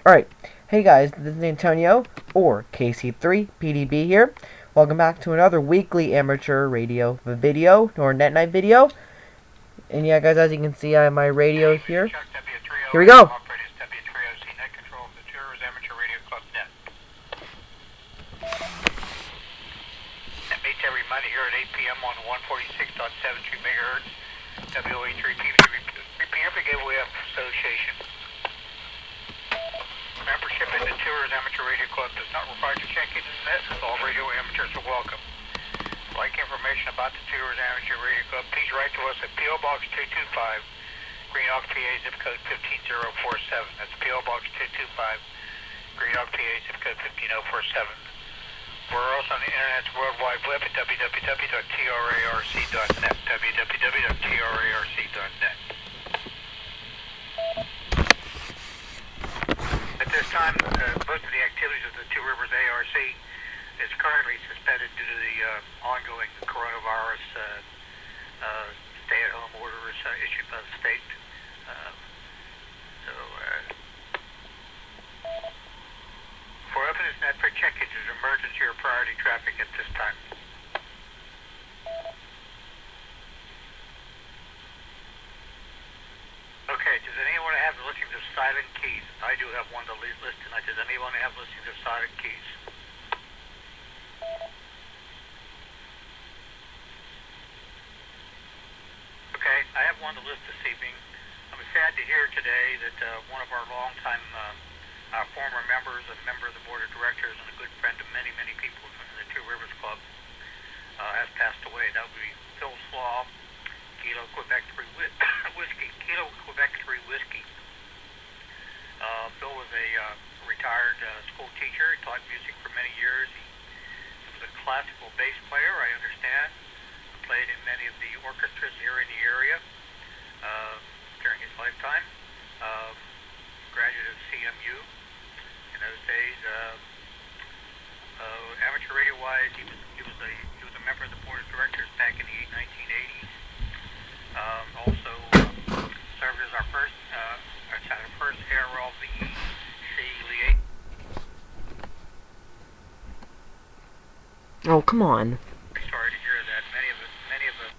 Alright, hey guys, this is Antonio, or KC3PDB here. Welcome back to another weekly amateur radio video, or net night video. And yeah guys, as you can see, I have my radio here. Here we go! Every Monday here at 8 p.m. on 146.73 megahertz, WA3P for Gateway Association. Membership in the Tours Amateur Radio Club does not require to check into the net. All radio amateurs are welcome. Like information about the Tours Amateur Radio Club, please write to us at P.O. Box 225, Green Oak, PA, zip code 15047. That's P.O. Box 225, Green Oak, PA, zip code 15047. We're also on the internet worldwide web at www.trarc.net, www.trarc.net. At this time, most of the activities of the Two Rivers ARC is currently suspended due to the ongoing coronavirus stay-at-home orders issued by the state. For evidence net for check-ins is emergency or priority traffic at this time. Okay, does anyone have the listings of silent keys? I do have one to list tonight. Does anyone have listings of silent keys? Okay, I have one to list this evening. I'm sad to hear today that one of our longtime former members, a member of the board of directors, and a good friend of many, many people in the Two Rivers Club has passed away. That would be Phil Slaw, Kilo Quebec 3 Whiskey. Kilo Quebec 3 Whiskey. Phil was a retired school teacher. He taught music for many years. He was a classical bass player, I understand. Played in many of the orchestras here in the area during his lifetime. Graduate of CMU. In those days, amateur radio-wise, he was a member of the board of directors back in the 1980s. Also served as our first ARLVC liaison. Oh, come on. Sorry to hear that. Many of us.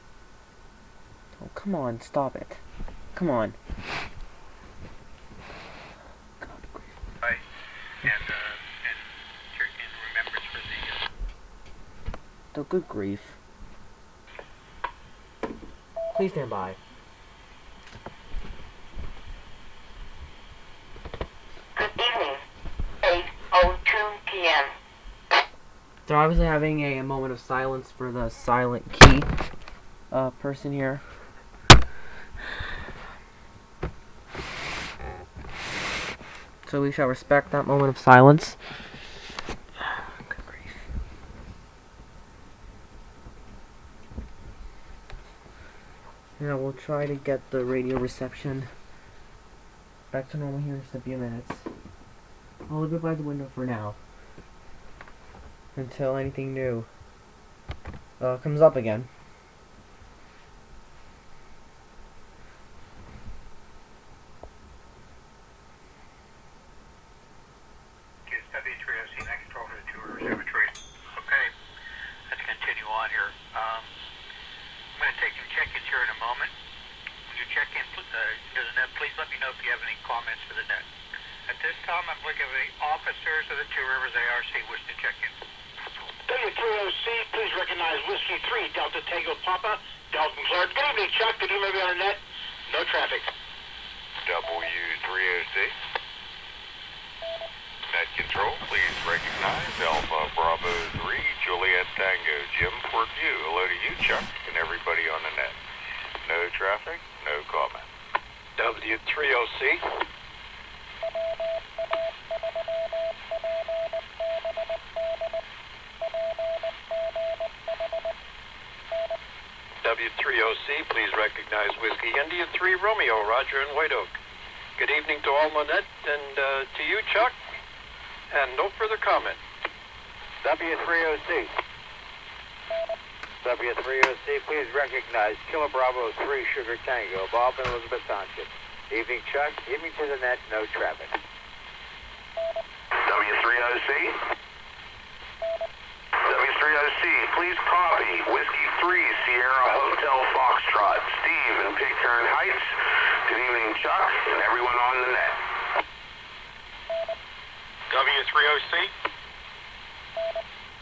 Oh, come on, stop it. Come on. In remembrance for the good grief. Please stand by. Good evening. 8:02 p.m. They're obviously having a moment of silence for the silent key person here. So we shall respect that moment of silence. Good grief. Now we'll try to get the radio reception back to normal here in just a few minutes. I'll leave it by the window for now, until anything new comes up again. Please let me know if you have any comments for the net. At this time, I'm looking at the officers of the Two Rivers ARC wish to check in. W3OC, please recognize Whiskey 3, Delta Tango Papa, Dalton Clark. Good evening, Chuck. Good evening, on the net. No traffic. W3OC. Net control, please recognize Alpha Bravo 3, Juliet Tango, Jim Portview. Hello to you, Chuck, and everybody on the net. No traffic, no comment. W3OC. W3OC, please recognize Whiskey India 3 Romeo, Roger and White Oak. Good evening to all on net, and to you, Chuck, and no further comment. W3OC. W3OC, please recognize Kilo Bravo 3 Sugar Tango, Bob and Elizabeth Township. Evening, Chuck. Evening to the net, no traffic. W3OC. W3OC, please copy. Whiskey 3, Sierra Hotel Foxtrot. Steve in Pitcairn Heights. Good evening, Chuck, and everyone on the net. W3OC.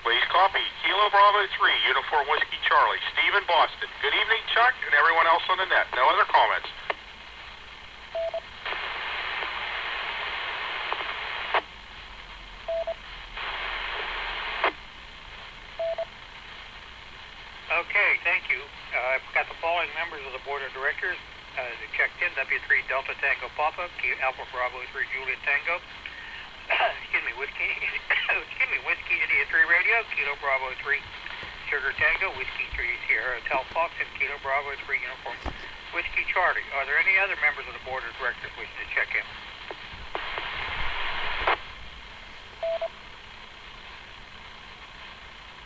Please copy. Kilo Bravo 3, Uniform Whiskey Charlie. Steve in Boston. Good evening, Chuck, and everyone else on the net. No other comments. Okay, thank you. I've got the following members of the Board of Directors that checked in. W3 Delta Tango Papa, Alpha Bravo 3 Juliet Tango. Whiskey India 3 Radio, Kilo Bravo 3 Sugar Tango, Whiskey 3 Sierra Hotel Fox, and Kilo Bravo 3 Uniform Whiskey Charlie. Are there any other members of the Board of Directors wishing to check in?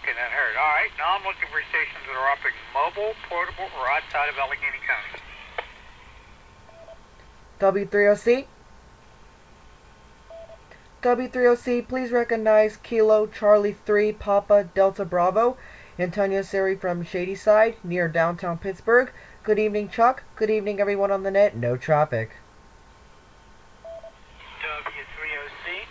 Okay, that heard. All right, now I'm looking for stations that are operating mobile, portable, or outside of Allegheny County. W3OC. W3OC, please recognize Kilo Charlie 3 Papa Delta Bravo. Antonio Seri from Shadyside, near downtown Pittsburgh. Good evening, Chuck. Good evening, everyone on the net. No traffic. W3OC.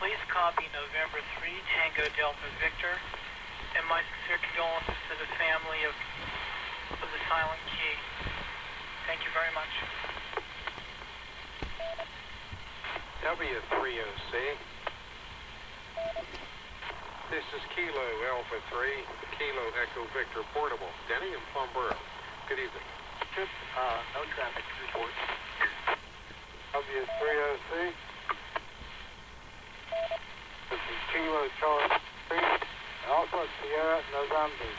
Please copy November 3 Tango Delta Victor, and my sincere condolences to the family of the Silent Key. Thank you very much. W3OC. This is Kilo Alpha 3, Kilo Echo Victor Portable. Denny in Plumboro. Good evening. No traffic report. W3OC. This is Kilo Charlie 3, Alpha Sierra November.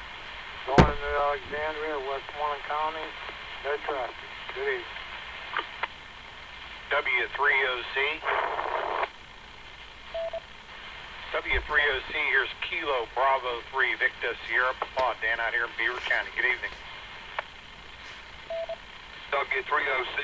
Going into Alexandria, Westmoreland County. No traffic. Good evening. W3OC. W3OC, here's Kilo Bravo 3 Victor Sierra Papa. Dan out here in Beaver County. Good evening. W3OC.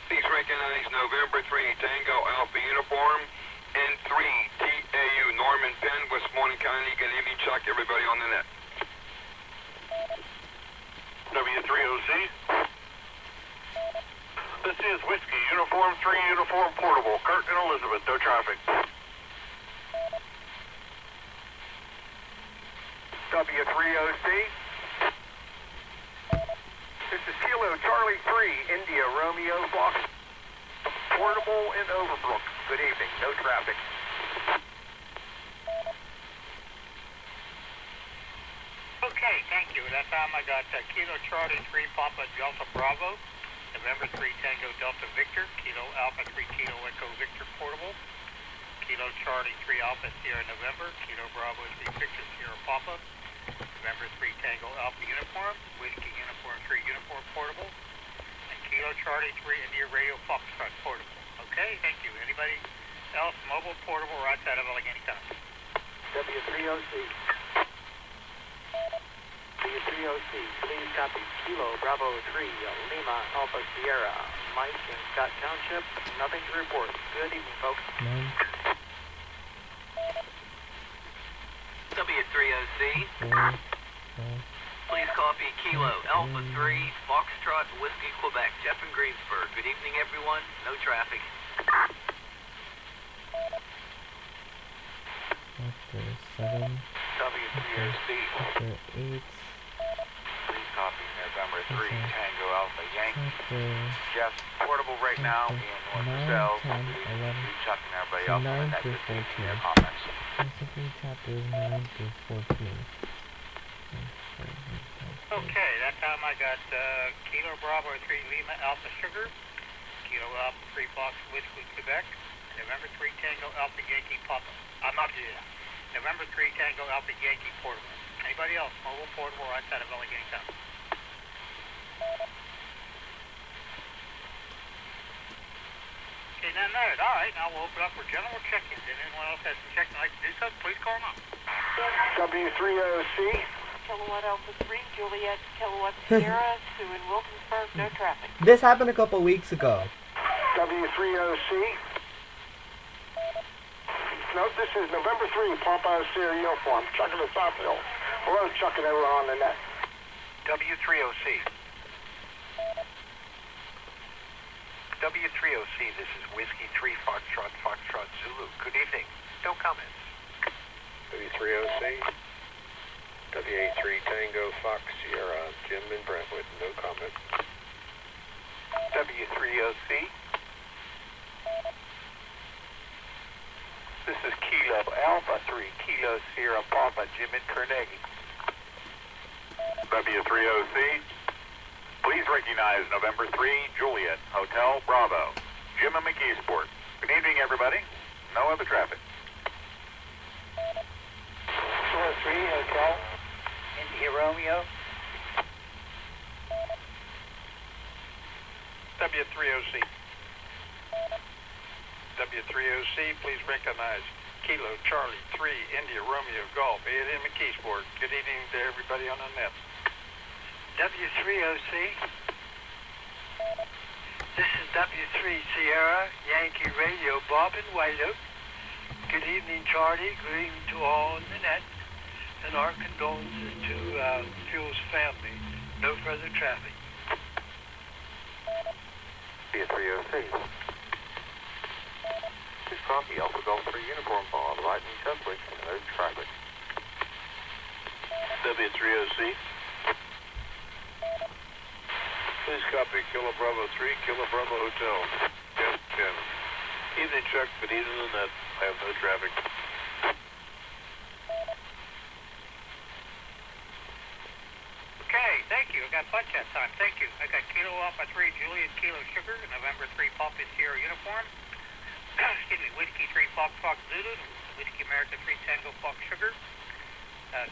Please recognize November 3 Tango Alpha Uniform and 3 TAU Norman Penn, Westmoreland County. Good evening, Chuck, everybody on the net. W3OC. This is Whiskey Uniform 3 Uniform Portable. Kurt and Elizabeth, no traffic. W3OC. This is Kilo Charlie 3 India Romeo Fox. Portable in Overbrook. Good evening, no traffic. Okay, thank you. That time I got Kilo Charlie 3 Papa Delta Bravo, November 3 Tango Delta Victor, Kilo Alpha 3 Kilo Echo Victor Portable, Kilo Charlie 3 Alpha Sierra November, Kilo Bravo 3 Victor Sierra Papa, November 3 Tango Alpha Uniform, Whiskey Uniform 3 Uniform Portable, and Kilo Charlie 3 India Radio Foxtrot Portable. Okay, thank you. Anybody else mobile, portable, or outside of Allegheny County? W3OC. W3OC, please copy Kilo Bravo 3 Lima Alpha Sierra, Mike in Scott Township. Nothing to report. Good evening, folks. W3OC. Please copy Kilo Alpha 3 Foxtrot Whiskey Quebec. Jeff in Greensburg. Good evening, everyone. No traffic. W3OC. Please copy November 3 Tango Alpha Yankee. Jeff, portable right now in North Brazil. Chuck and everybody else on the net. Just their comments. Chapters 9 through 14. Okay, that time I got Kilo Bravo 3 Lima Alpha Sugar, Kilo Alpha 3 Fox Whiskey Quebec, November 3 Tango Alpha Yankee Papa. I'm not doing that. November 3 Tango Alpha Yankee Portable. Anybody else, mobile, portable, or outside of Allegheny County? Okay, none there. All right, now we'll open up for general check-ins. If anyone else has some check-in like to do so, please call them up. W3OC. Kilowatt Alpha 3, Juliet, Kilowatt Sierra, Sue in Wilkinsburg, no traffic. This happened a couple weeks ago. W3OC. No, this is November 3, Papa Sierra uniform. Chuck in the South Hill. Hello, Chuck and everyone on the net. W3OC. W3OC, this is Whiskey 3 Foxtrot, Foxtrot Zulu. Good evening. No comments. W3OC. WA3 Tango Fox Sierra, Jim in Brentwood, no comment. W3OC. This is Kilo Alpha 3, Kilo Sierra Papa, Jim in Carnegie. W3OC. Please recognize November 3, Juliet, Hotel Bravo, Jim in McKeesport. Good evening, everybody. No other traffic. Kilo 3, Hotel. India Romeo. W3OC. W3OC, please recognize Kilo Charlie 3, India Romeo Golf, Ed in McKeesport. Good evening to everybody on the net. W3OC. This is W3 Sierra, Yankee Radio, Bob in White Oak. Good evening, Charlie. Good evening to all on the net. And our condolences to Fuel's family. No further traffic. W3OC. Please copy Alpha Golf 3 Uniform Bob, Lightning Cheswick, no traffic. W3OC. Please copy Kilo Bravo 3, Kilo Bravo Hotel. 10. Evening, Chuck. Good evening to the net. I have no traffic. Okay, thank you. I got punch that time. Thank you. I got Kilo Alpha 3, Juliet, Kilo Sugar, November 3, Papa Sierra uniform. Excuse me, Whiskey 3, Fox Fox Zulu, Whiskey America 3, Tango Fox Sugar.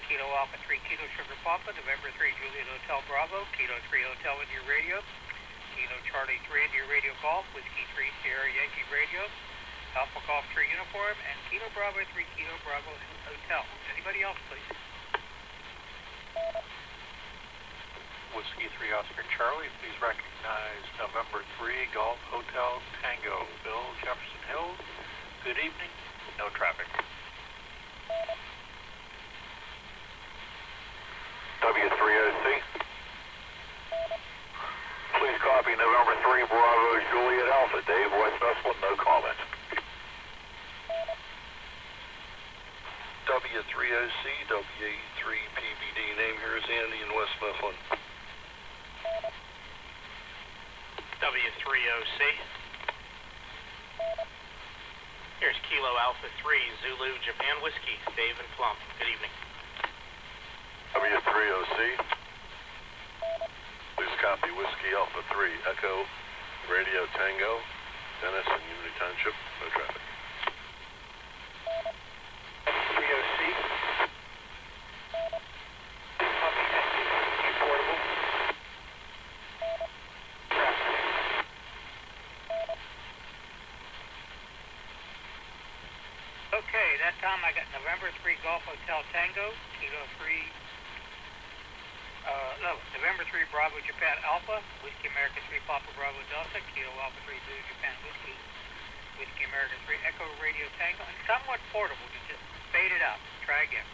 Kilo Alpha 3, Kilo Sugar Papa, November 3, Juliet Hotel Bravo, Kilo 3 Hotel India Radio, Kilo Charlie 3 India Radio Golf, Whiskey 3 Sierra Yankee Radio, Alpha Golf 3 Uniform, and Kilo Bravo 3 Kilo Bravo Hotel. Anybody else, please? Whiskey 3 Oscar Charlie, please recognize November 3 Golf Hotel Tango, Bill Jefferson Hills. Good evening, no traffic. W3OC. Please copy November 3 Bravo Juliet Alpha, Dave West Westwood, no comment. W3OC, WA3 PBD, name here is Andy in West Mifflin. W3OC. Here's Kilo Alpha 3 Zulu Japan Whiskey, Dave and Plum. Good evening. W3OC. Please copy Whiskey Alpha 3 Echo Radio Tango, Dennis in Unity Township, no traffic. W3OC. Copy Whiskey Portable. Okay, that time I got November 3 Golf Hotel Tango, Kilo 3, November 3 Bravo Japan Alpha, Whiskey America 3 Papa Bravo Delta, Kilo Alpha 3 Blue Japan Whiskey, Whiskey America 3 Echo Radio Tango, and somewhat portable, to just fade it out. Try again.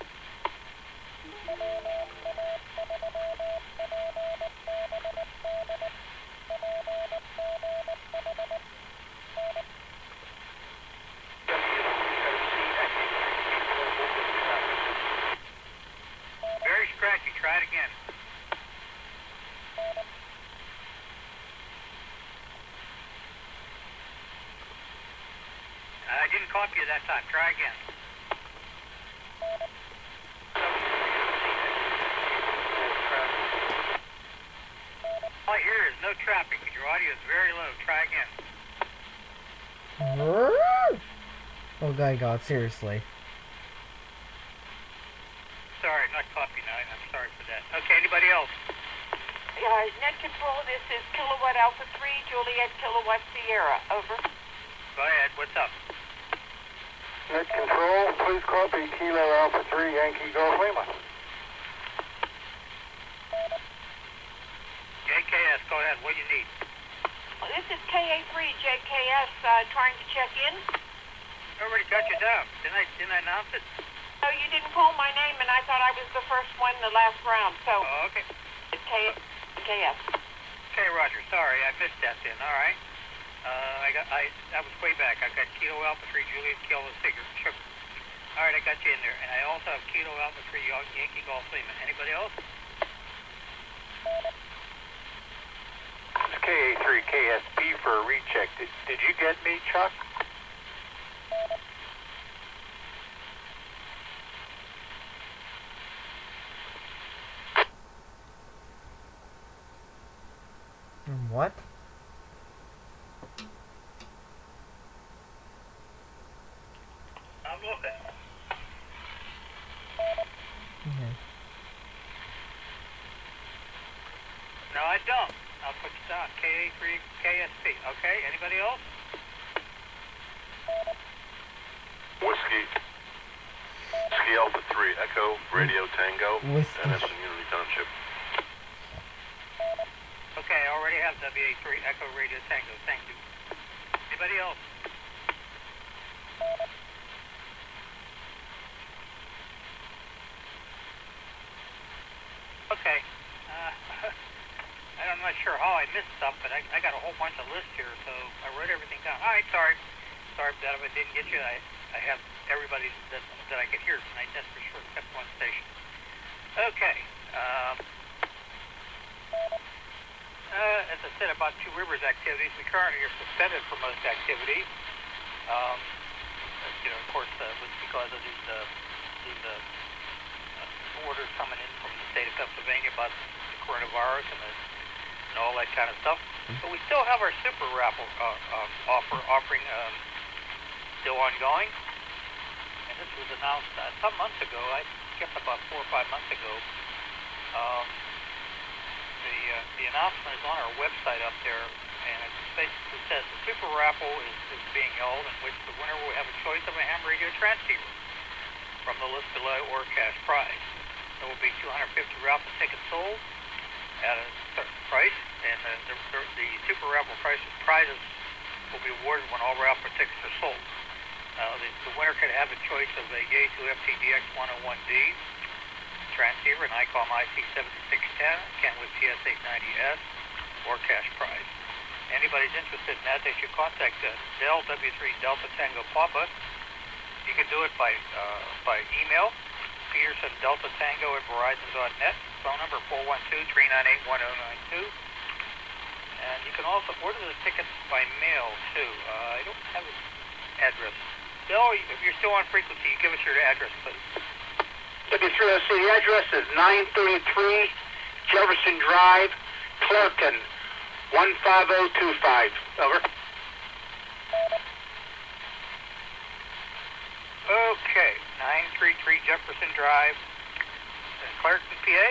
Very scratchy. Try it again. I didn't copy you that time. Try again. All I hear is no traffic, but your audio is very low. Try again. Oh my god, seriously. Sorry, not copy now. I'm sorry for that. Okay, anybody else? Net control, this is Kilowatt Alpha 3, Juliet Kilowatt Sierra. Over. Go ahead. What's up? Net control, please copy Kilo Alpha 3 Yankee Golf Lima. JKS, go ahead. What do you need? this is KA3JKS trying to check in. I already got you down. Didn't I announce it? No, you didn't call my name, and I thought I was the first one in the last round, so Oh, okay. it's KS. Okay, Roger. Sorry, I missed that then. All right. That was way back. I got Kilo Alpha 3 Juliet Kilo Sugar. All right, I got you in there. And I also have Kilo Alpha 3 Yankee Golf Lima. Anybody else? It's KA3 KSP for a recheck. Did you get me, Chuck? What? I'm looking. Okay. No, I don't. I'll put you down. KA3 KSP. Okay, anybody else? Whiskey Alpha 3 Echo Radio Tango. Whiskey. NS in Unity Township. Okay, I already have WA3 Echo Radio Tango. Thank you. Anybody else? Okay. I'm not sure how I missed stuff, but I got a whole bunch of lists here, so I wrote everything down. All right, sorry that if I didn't get you. I have everybody that I could hear tonight. That's for sure, except one station. Okay. As I said about Two Rivers activities, we currently are suspended from most activities. Of course, because of these orders coming in from the state of Pennsylvania about the coronavirus and all that kind of stuff. But we still have our super raffle offering still ongoing. And this was announced some months ago. I guess about 4 or 5 months ago. The announcement is on our website up there, and it basically says the super raffle is being held, in which the winner will have a choice of a ham radio transceiver from the list below or cash prize. There will be 250 raffle tickets sold at a certain price, and the super raffle prizes will be awarded when all raffle tickets are sold. The winner could have a choice of a Yaesu FTDX 101D transceiver, an ICOM IC7610, Kenwood TS890S, or cash prize. Anybody's interested in that, they should contact Del W3 Delta Tango Papa. You can do it by email, Peterson Delta Tango at Verizon.net, phone number 412-398-1092. And you can also order the tickets by mail too. I don't have an address. Del, if you're still on frequency, give us your address, please. W3OC, the address is 933 Jefferson Drive, Clerken, 15025. Over. Okay, 933 Jefferson Drive in Clerken, PA.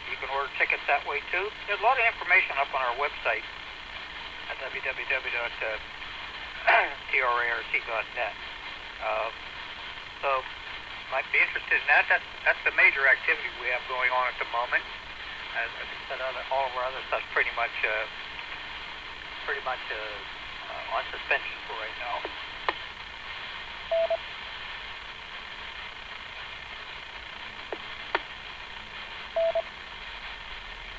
You can order tickets that way too. There's a lot of information up on our website at www.trarc.net. So might be interested in that. That's the major activity we have going on at the moment. As I said, all of our other stuff's pretty much on suspension for right now.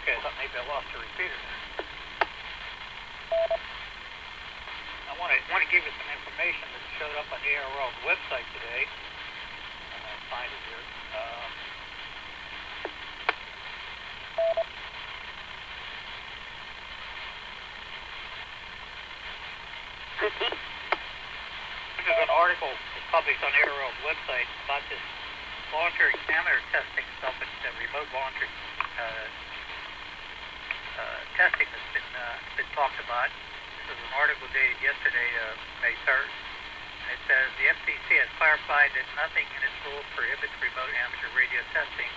Okay, I thought maybe I lost the repeater there. I want to give you some information that showed up on the ARL's website today. I'll find it here. This is an article that's published on ARL's website about this volunteer examiner testing stuff. It's remote volunteer testing that's been talked about. This is an article dated yesterday, May 3rd. It says the FCC has clarified that nothing in its rules prohibits remote amateur radio testing,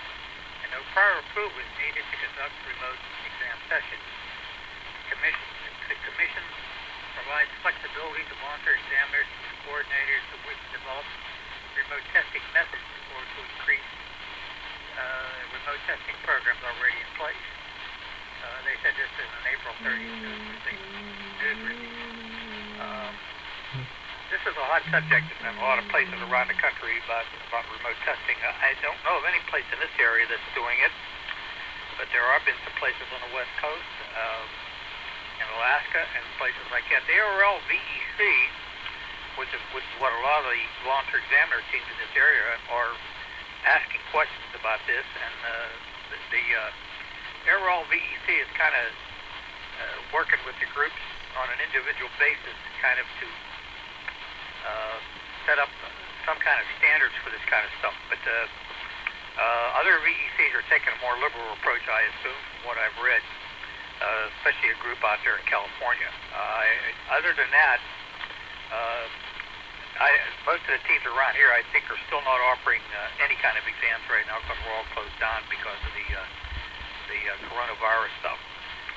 and no prior approval is needed to conduct remote exam sessions. The Commission provides flexibility to volunteer examiners and coordinators who wish to develop remote testing methods or to increase remote testing programs already in place. They said this is an April 30th news release. This is a hot subject in a lot of places around the country about remote testing. I don't know of any place in this area that's doing it, but there have been some places on the West Coast, in Alaska, and places like that. The ARL VEC, which is what a lot of the volunteer examiner teams in this area are asking questions about this, and the ARL VEC is kind of working with the groups on an individual basis, kind of to set up some kind of standards for this kind of stuff. But other VECs are taking a more liberal approach, I assume, from what I've read, especially a group out there in California. Other than that, most of the teams around here, I think, are still not offering any kind of exams right now because we're all closed down because of the coronavirus stuff.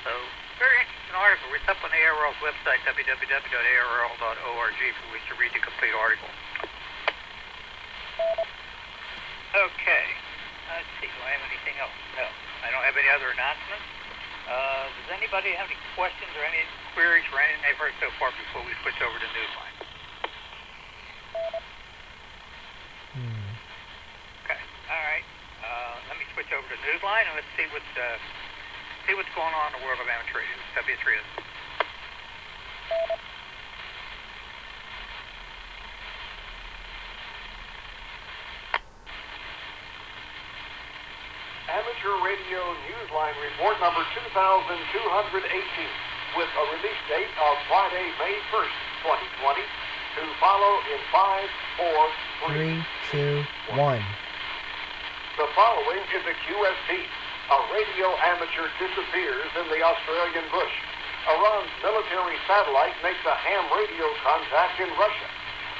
So, very interesting article. It's up on the ARL's website, www.arl.org, for which to read the complete article. Okay. Let's see. Do I have anything else? No. I don't have any other announcements. Does anybody have any questions or any queries for anything they've heard so far before we switch over to Newsline? Okay. All right. Let me switch over to Newsline and let's see what's going on in the world of amateur radio. W3S. Amateur Radio Newsline Report number 2218 with a release date of Friday, May 1st, 2020 to follow in 5, 4, 3, 2, 1. The following is a QST. A radio amateur disappears in the Australian bush. Iran's military satellite makes a ham radio contact in Russia.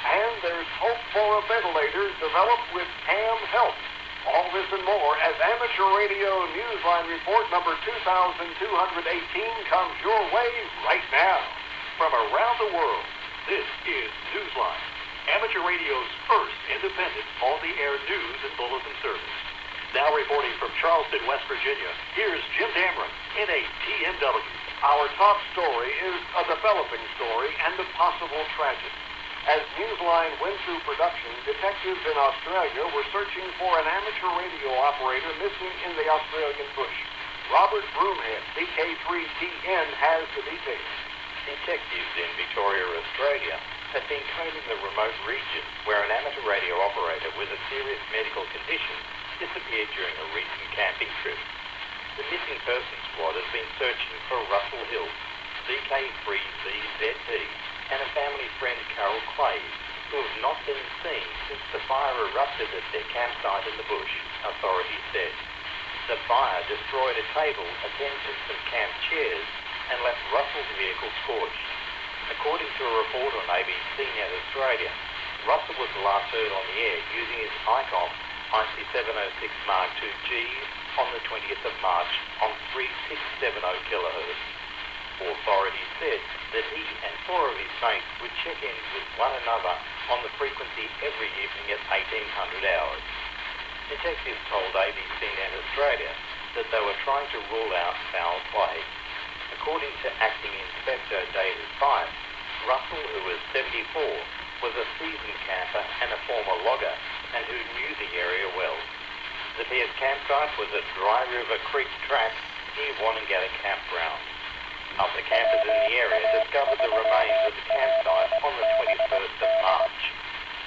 And there's hope for a ventilator developed with ham help. All this and more as Amateur Radio Newsline Report number 2218 comes your way right now. From around the world, this is Newsline, Amateur Radio's first independent all-the-air news and bulletin service. Now reporting from Charleston, West Virginia, here's Jim Dameron in a TMW. Our top story is a developing story and a possible tragedy. As Newsline went through production, detectives in Australia were searching for an amateur radio operator missing in the Australian bush. Robert Broomhead, CK3TN, has the details. Detectives in Victoria, Australia, had been combing the remote region where an amateur radio operator with a serious medical condition disappeared during a recent camping trip. The missing persons squad has been searching for Russell Hill, CK3ZZT, and a family friend, Carol Clay, who have not been seen since the fire erupted at their campsite in the bush, authorities said. The fire destroyed a table, a tent and some camp chairs, and left Russell's vehicle scorched. According to a report on ABC Net Australia, Russell was last heard on the air using his ICOM IC706 Mark II-G on the 20th of March on 3670 kHz. Authorities said that he and 4 of his mates would check in with one another on the frequency every evening at 1800 hours. Detectives told ABC Net Australia that they were trying to rule out foul play. According to Acting Inspector David Fife, Russell, who was 74, was a seasoned camper and a former logger and who knew the area well. The pair's campsite was at Dry River Creek Track near Wannangata Campground. Other campers in the area discovered the remains of the campsite on the 21st of March.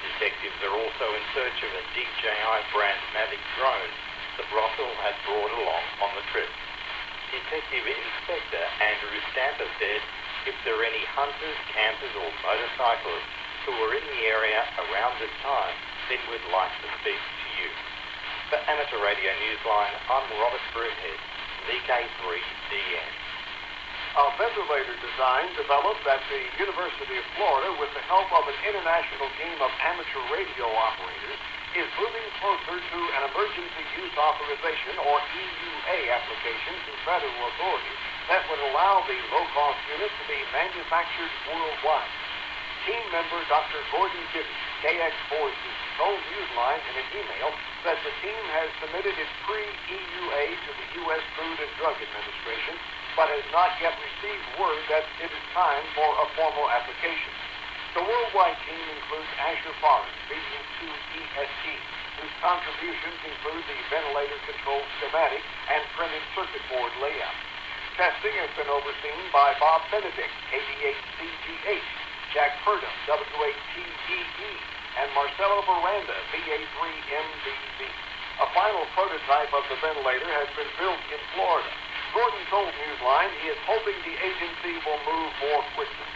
Detectives are also in search of a DJI brand Mavic drone that Russell had brought along on the trip. Detective Inspector Andrew Stamper said if there are any hunters, campers or motorcyclists who were in the area around this time, then we'd like to speak to you. For Amateur Radio Newsline, I'm Robert Broomhead, VK3DN. A ventilator design developed at the University of Florida with the help of an international team of amateur radio operators is moving closer to an emergency use authorization, or EUA, application to federal authorities that would allow the low-cost unit to be manufactured worldwide. Team member Dr. Gordon Gibby, KX4Z, told Newsline in an email that the team has submitted its pre-EUA to the U.S. Food and Drug Administration but has not yet received word that it is time for a formal application. The worldwide team includes Asher Farms, BU2EST, whose contributions include the ventilator control schematic and printed circuit board layout. Testing has been overseen by Bob Benedict, KD8CGH, Jack Purdom, W8TEE, and Marcelo Veranda, VA3MBV. A final prototype of the ventilator has been built in Florida. Gordon told Newsline he is hoping the agency will move more quickly.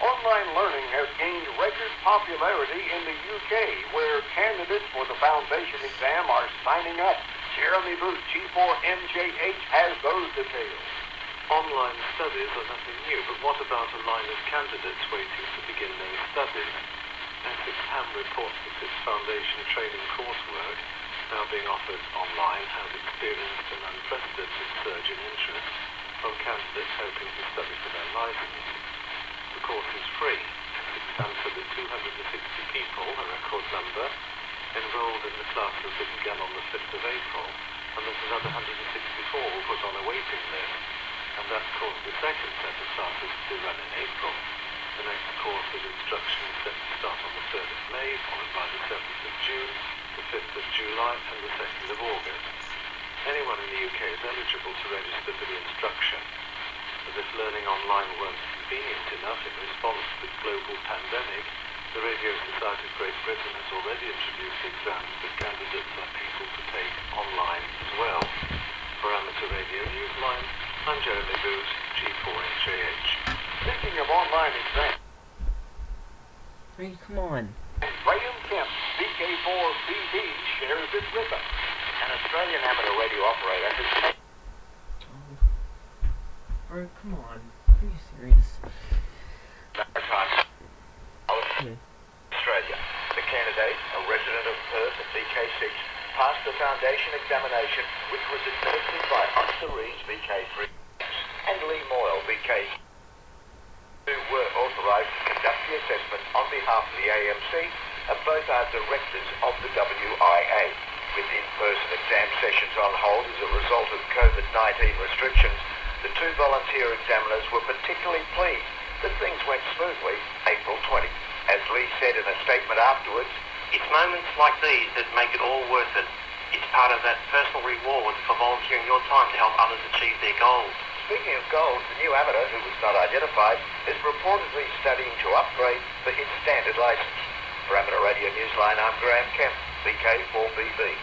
Online learning has gained record popularity in the UK, where candidates for the foundation exam are signing up. Jeremy Booth, G4MJH, has those details. Online studies are nothing new, but what about a line of candidates waiting to begin their studies? Essex Ham reports that its foundation training coursework, now being offered online, has experienced an unprecedented surge in interest from candidates hoping to study for their license. The course is free. Essex Ham said that 260 people, a record number, enrolled in the classes that began on the 5th of April, and there's another 164 who put on a waiting list, and that caused the second set of classes to run in April. The next course of instruction is set to start on the 3rd of May, followed by the 7th of June, the 5th of July, and the 2nd of August. Anyone in the UK is eligible to register for the instruction. As if learning online weren't convenient enough in response to the global pandemic, the Radio Society of Great Britain has already introduced exams that candidates are able to take online as well. For Amateur Radio Newsline, I'm Jeremy Booth, G4HAH. Speaking of online exams, Hey, come on. Graham Kemp, VK4BB, shares it with us. An Australian amateur radio operator has taken... Bro, come on. Are you serious? Australia. The candidate, a resident of Perth at VK6, passed the foundation examination, which was administered by Oscar Rees, VK3, and Lee Moyle, VK, who were authorised to conduct the assessment on behalf of the AMC, and both are directors of the WIA. With in-person exam sessions on hold as a result of COVID-19 restrictions, the two volunteer examiners were particularly pleased that things went smoothly April 20. As Lee said in a statement afterwards, "It's moments like these that make it all worth it. It's part of that personal reward for volunteering your time to help others achieve their goals." Speaking of goals, the new amateur, who was not identified, is reportedly studying to upgrade for his standard license. For Amateur Radio Newsline, I'm Graham Kemp, VK4BB.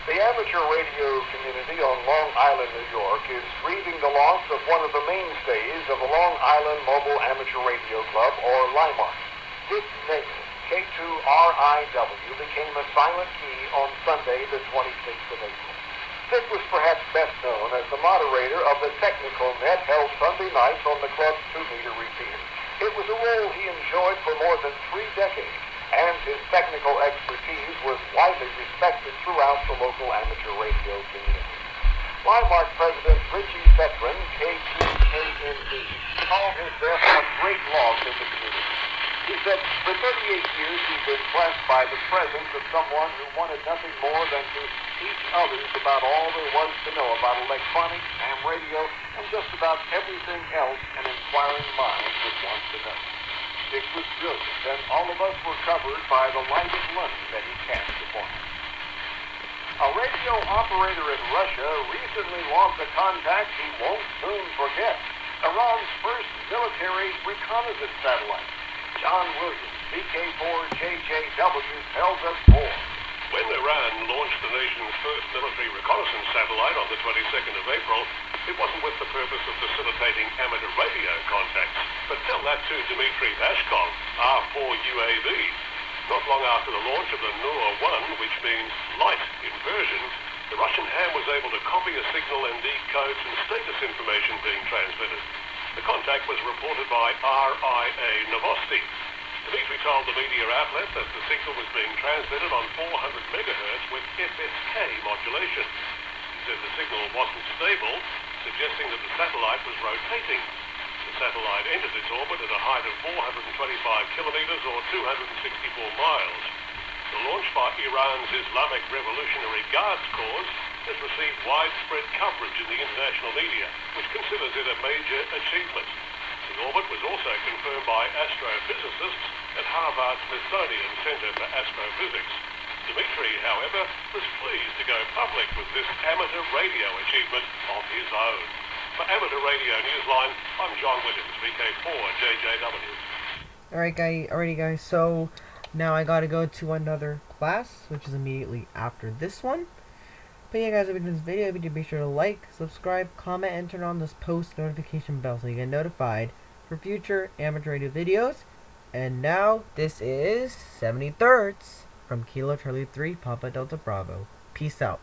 The amateur radio community on Long Island, New York, is grieving the loss of one of the mainstays of the Long Island Mobile Amateur Radio Club, or LIMARC. Dick Nathan, K2RIW, became a silent key on Sunday, the 26th of April. Dick was perhaps best known as the moderator of the technical net held Sunday nights on the club's 2-meter repeater. It was a role he enjoyed for more than 3 decades, and his technical expertise was widely respected throughout the local amateur radio community. LIMARC President Richie Petrin, K2KND, called his death a great loss in the community. He said, for 38 years he's been blessed by the presence of someone who wanted nothing more than to teach others about all there was to know about electronics, ham radio, and just about everything else an inquiring mind would want to know. Dick was brilliant, and all of us were covered by the light of learning that he cast upon us. A radio operator in Russia recently lost a contact he won't soon forget. Iran's first military reconnaissance satellite. John Williams, VK4JJW, tells us more. When Iran launched the nation's first military reconnaissance satellite on the 22nd of April, it wasn't with the purpose of facilitating amateur radio contacts, but tell that to Dmitry Pashkov, R4UAV. Not long after the launch of the Nur-1, which means light in Persian, the Russian ham was able to copy a signal and decode some status information being transmitted. The contact was reported by RIA Novosti. Dmitry told the media outlet that the signal was being transmitted on 400 megahertz with FSK modulation. He said the signal wasn't stable, suggesting that the satellite was rotating. The satellite entered its orbit at a height of 425 kilometers or 264 miles. The launch by Iran's Islamic Revolutionary Guards Corps has received widespread coverage in the international media, which considers it a major achievement. The orbit was also confirmed by astrophysicists at Harvard-Smithsonian Center for Astrophysics. Dmitry, however, was pleased to go public with this amateur radio achievement of his own. For Amateur Radio Newsline, I'm John Williams, VK4JJW. Alrighty guys, so now I gotta go to another class, which is immediately after this one. But yeah guys, if you enjoyed this video, be sure to like, subscribe, comment, and turn on this post notification bell so you get notified for future amateur radio videos. And now, this is 73rds from Kilo Charlie 3 Papa Delta Bravo. Peace out.